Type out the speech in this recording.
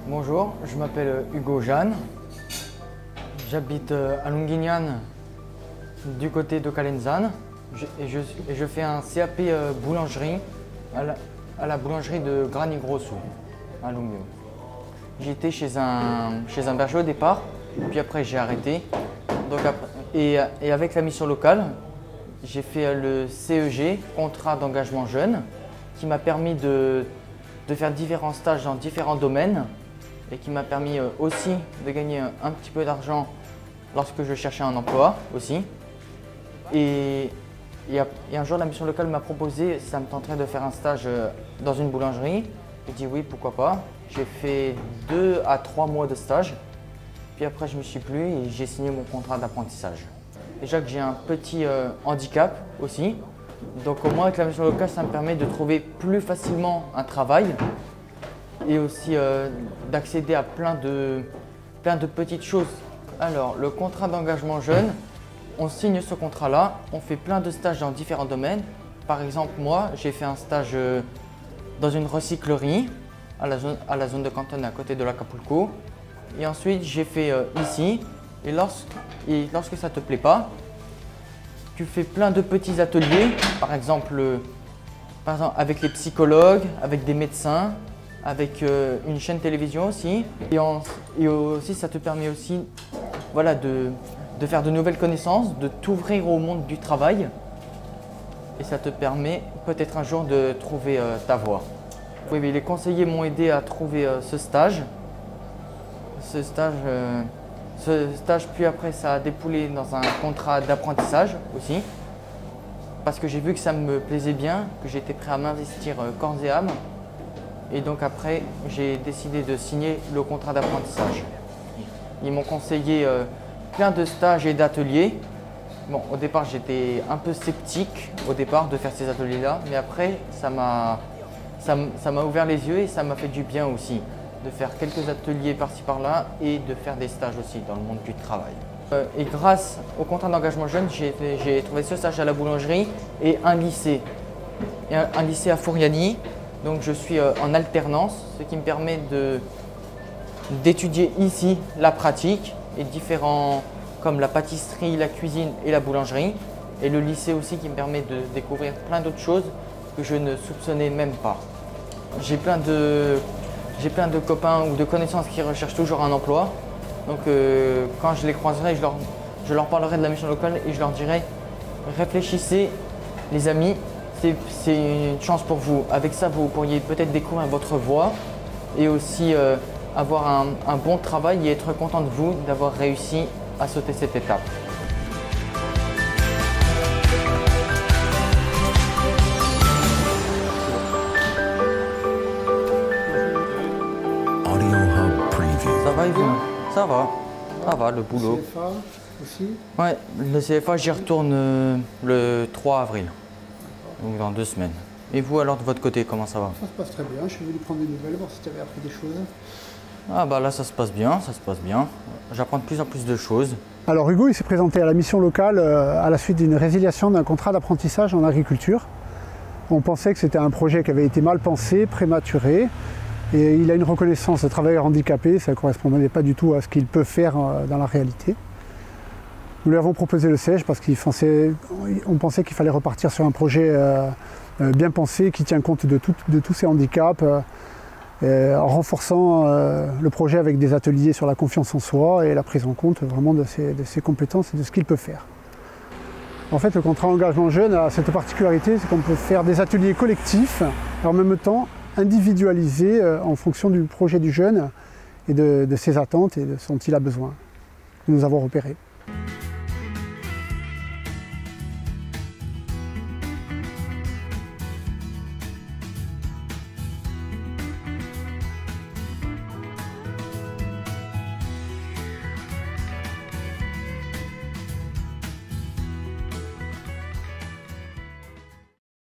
Bonjour, je m'appelle Hugo Jeanne. J'habite à Longuignan, du côté de Calenzane. Et je fais un CAP boulangerie à la boulangerie de Grani Grosso, à Longuignan. J'étais chez un berger au départ, puis après j'ai arrêté. Donc et avec la mission locale, j'ai fait le CEG, contrat d'engagement jeune, qui m'a permis de faire différents stages dans différents domaines et qui m'a permis aussi de gagner un petit peu d'argent lorsque je cherchais un emploi aussi. Et un jour, la mission locale m'a proposé, ça me tenterait de faire un stage dans une boulangerie. J'ai dit oui, pourquoi pas. J'ai fait 2 à 3 mois de stage. Puis après, je me suis plu et j'ai signé mon contrat d'apprentissage. Déjà que j'ai un petit handicap aussi. Donc au moins avec la mission locale, ça me permet de trouver plus facilement un travail et aussi d'accéder à plein de petites choses. Alors, le contrat d'engagement jeune, on signe ce contrat-là, on fait plein de stages dans différents domaines. Par exemple, moi, j'ai fait un stage dans une recyclerie à la zone de Canton à côté de l'Acapulco. Et ensuite, j'ai fait ici. Et lorsque ça ne te plaît pas, tu fais plein de petits ateliers, par exemple avec les psychologues, avec des médecins, avec une chaîne télévision aussi. Et aussi, ça te permet aussi voilà, de faire de nouvelles connaissances, de t'ouvrir au monde du travail. Et ça te permet peut-être un jour de trouver ta voie. Oui, mais les conseillers m'ont aidé à trouver ce stage. Ce stage, puis après, ça a découlé dans un contrat d'apprentissage aussi. Parce que j'ai vu que ça me plaisait bien, que j'étais prêt à m'investir corps et âme. Et donc après, j'ai décidé de signer le contrat d'apprentissage. Ils m'ont conseillé plein de stages et d'ateliers. Bon, au départ, j'étais un peu sceptique de faire ces ateliers-là. Mais après, ça m'a ouvert les yeux et ça m'a fait du bien aussi. De faire quelques ateliers par-ci par-là et de faire des stages aussi dans le monde du travail. Et grâce au contrat d'engagement jeune, j'ai trouvé ce stage à la boulangerie et un lycée à Fouriani. Donc je suis en alternance, ce qui me permet d'étudier ici la pratique et différents comme la pâtisserie, la cuisine et la boulangerie. Et le lycée aussi qui me permet de découvrir plein d'autres choses que je ne soupçonnais même pas. J'ai plein de copains ou de connaissances qui recherchent toujours un emploi. Donc quand je les croiserai, je leur parlerai de la mission locale et je leur dirai réfléchissez les amis, c'est une chance pour vous. Avec ça, vous pourriez peut-être découvrir votre voie et aussi avoir un bon travail et être content de vous d'avoir réussi à sauter cette étape. Ça va et vous? Ça va le boulot. Le CFA aussi? Ouais, le CFA j'y retourne le 3 avril, donc dans 2 semaines. Et vous alors de votre côté, comment ça va? Ça se passe très bien, je suis venu prendre des nouvelles, voir si tu avais appris des choses. Ah bah là ça se passe bien, J'apprends de plus en plus de choses. Alors Hugo il s'est présenté à la mission locale à la suite d'une résiliation d'un contrat d'apprentissage en agriculture. On pensait que c'était un projet qui avait été mal pensé, prématuré. Et il a une reconnaissance de travailleur handicapé, ça ne correspondait pas du tout à ce qu'il peut faire dans la réalité. Nous lui avons proposé le CEG parce qu'on pensait qu'il fallait repartir sur un projet bien pensé qui tient compte de tous ces handicaps, en renforçant le projet avec des ateliers sur la confiance en soi et la prise en compte vraiment de ses compétences et de ce qu'il peut faire. En fait, le contrat engagement jeune a cette particularité, c'est qu'on peut faire des ateliers collectifs et en même temps individualisé en fonction du projet du jeune et de ses attentes et de ce dont il a besoin. Nous avons repéré.